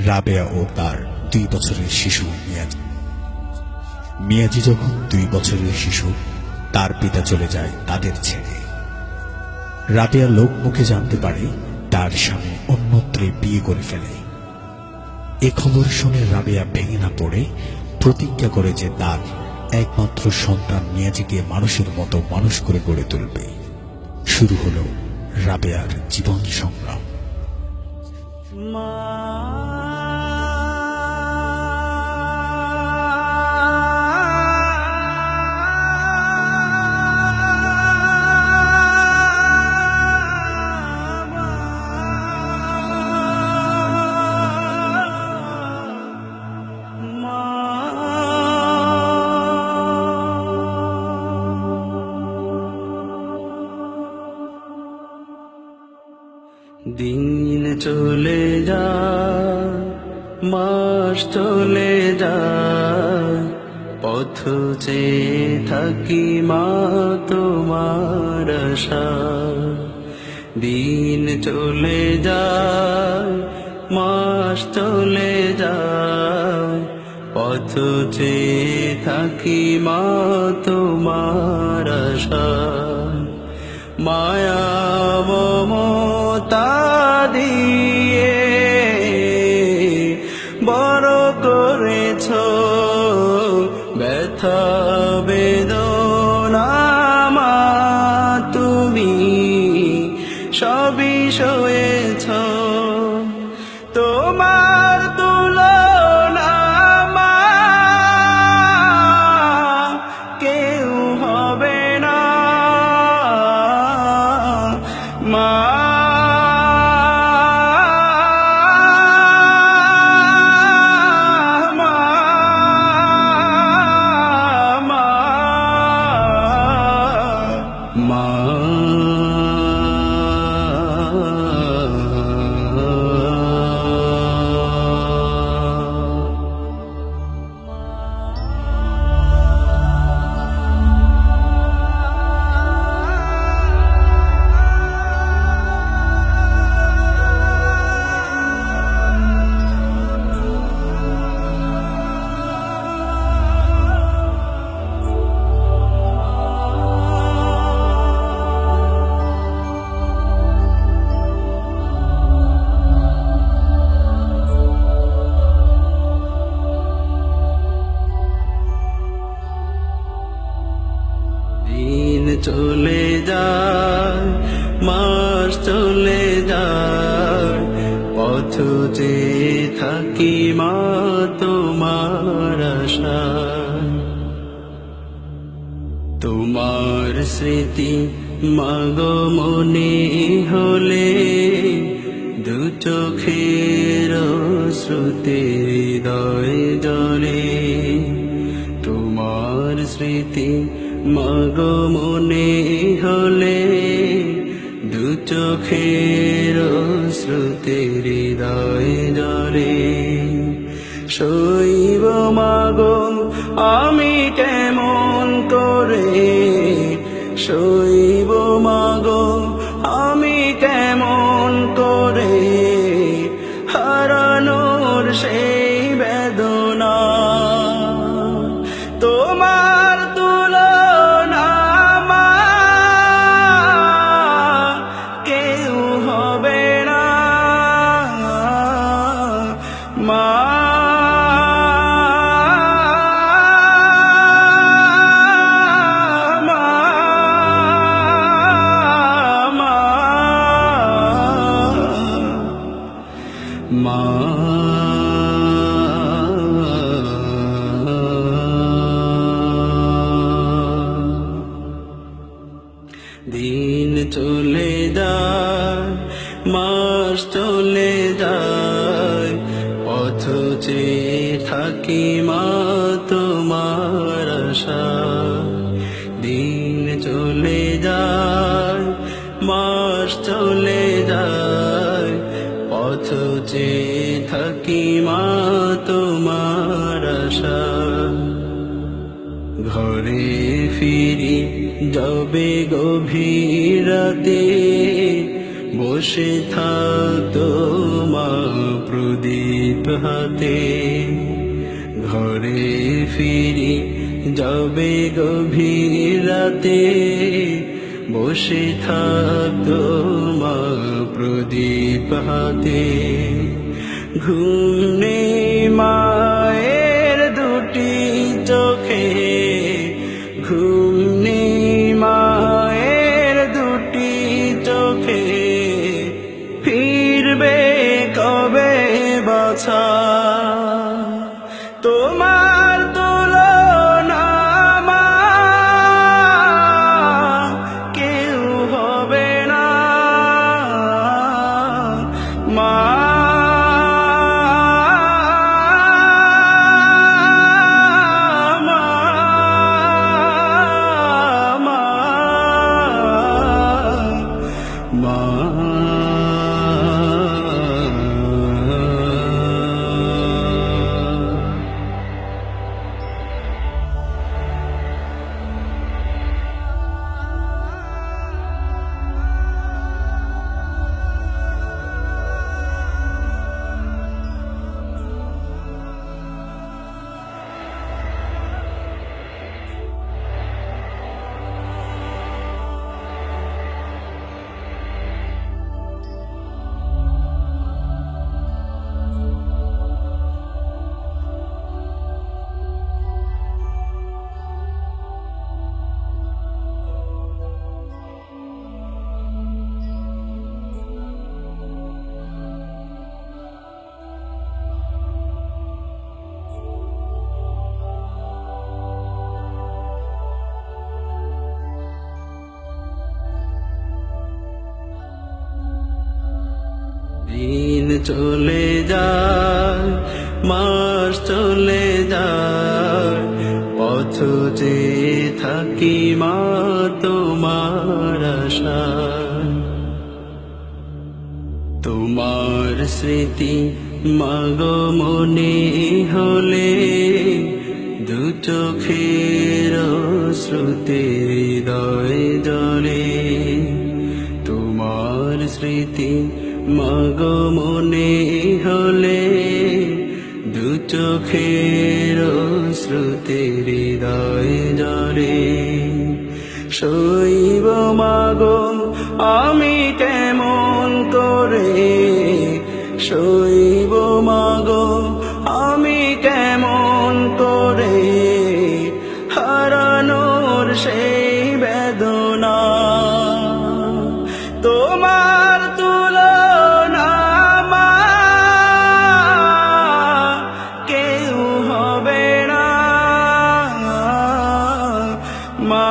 রাবেয়া ও তার 2 বছরের শিশু মিয়াজি। মিয়াজি যখন 2 বছরের শিশু, তার পিতা চলে যায় তাদের ছেড়ে। রাবেয়া লোক মুখে জানতে পারে তার স্বামী অন্যত্রে বিয়ে করে ফেলে। এ খবর শুনে রাবেয়া ভেঙে না পড়ে প্রতিজ্ঞা করে যে তার একমাত্র সন্তান মিয়াজিকে মানুষের মতো মানুষ করে গড়ে তুলবে। শুরু হলো রাবেয়ার জীবন সংগ্রাম। দিন চলে যায়, মাস চলে যায়, পথ চেয়ে থাকি মা তোমার আশায়। দিন চলে যায়, মাস চলে যায়, পথ চেয়ে থাকি মা তোমার আশায়। মায়া মমতা দিয়ে বড় করেছ, ব্যথা বেদনা মা তুমি সবই সয়েছ। তোমার তুলনা মা কেউ হবে না। মা চলে যায়, মাস চলে যায়, পথ চেয়ে থাকি মা তোমার আশায়। তোমার স্মৃতি মাগো মনে হলে, দু চোখের শ্রুতি হৃদয় জলে। তোমার স্মৃতি মাগো মনে হলে, দু চোখের শ্রুতি হৃদয় জলে। শৈব মাগো আমি কেমন করে, শৈব মাগো আমি কেমন করে, হারানোর সেই বেদনা। তোমার তুলনা মা কেউ হবে না। মা দিন চলে যায়, মাস চলে যায়, পথ চেয়ে থাকি মা তোমার আশায়। দিন চলে যায়, মাস চলে যায়, পথ চেয়ে থাকি মা তোমার আশায়। ঘরে ফিরি যবে গভীর রাতে, বসে থাকতো মা প্রদীপ হাতে। ঘরে ফিরি যাবে গভীর রাতে, বসে থাকতো মা প্রদীপ হাতে। ঘুম নেই মায়ের দুটি চোখে, ঘুম নেই মায়ের দুটি চোখে, ফিরবে কবে বাছা। তোমার তুলনা মা কেউ হবে না, মা দিন চলে যায়, মাস চলে যায়, পথ চেয়ে থাকি মা তোমার আশায়। তোমার স্মৃতি মাগো মনে হলে, দু চোখের শ্রুতি হৃদয় জলে। তোমার স্মৃতি মাগো মনে হলে, দু চোখের শ্রুতি হৃদয় জলে। শৈব মাগো আমি কেমন করে, শৈব মাগো আমি কেমন করে, হারানোর সেই বেদনা। তোমার তুলনা মা কেউ হবে না, মা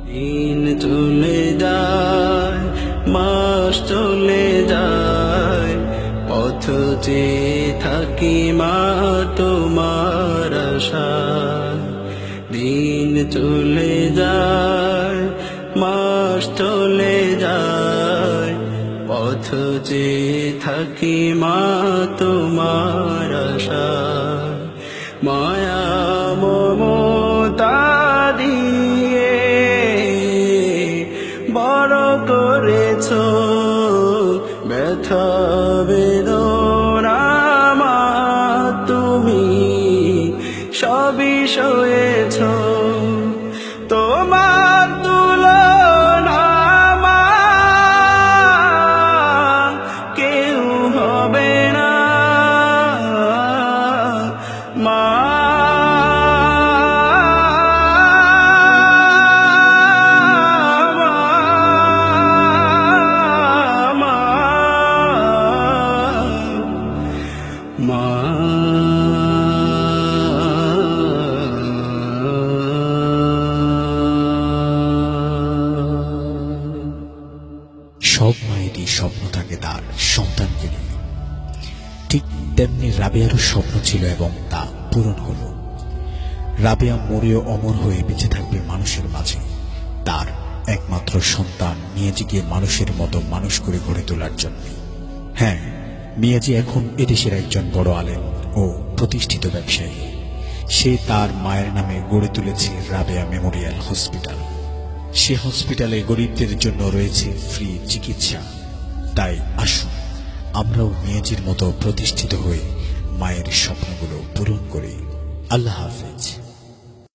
দিন চলে যায়, মাস চলে যায়, পথ চেয়ে থাকি মা তোমার আশায়। দিন চলে যায়, মাস চলে যায়, পথ চেয়ে থাকি মা তোমার আশায়। মায়া মমতা দিয়ে বড় করেছো, ব্যথা বেদনা মা তুমি সবই সয়েছো। তোমার তুলনা সন্তানকে নিয়ে। ঠিক তেমনি রাবেয়ারও স্বপ্ন ছিল এবং তা পূরণ হলো। রাবেয়া মরেও অমর হয়ে বেঁচে থাকবে মানুষের মাঝে, তার একমাত্র সন্তান মিয়াজিকে মানুষের মতো মানুষ করে গড়ে তোলার জন্য। হ্যাঁ, মিয়াজি এখন এদেশের একজন বড় আলেম ও প্রতিষ্ঠিত ব্যবসায়ী। সে তার মায়ের নামে গড়ে তুলেছে রাবেয়া মেমোরিয়াল হসপিটাল। সে হসপিটালে গরিবদের জন্য রয়েছে ফ্রি চিকিৎসা। তাই আসুন আমরাও মিয়াজির মতো প্রতিষ্ঠিত হয়ে মায়ের স্বপ্নগুলো পূরণ করি। আল্লাহ হাফেজ।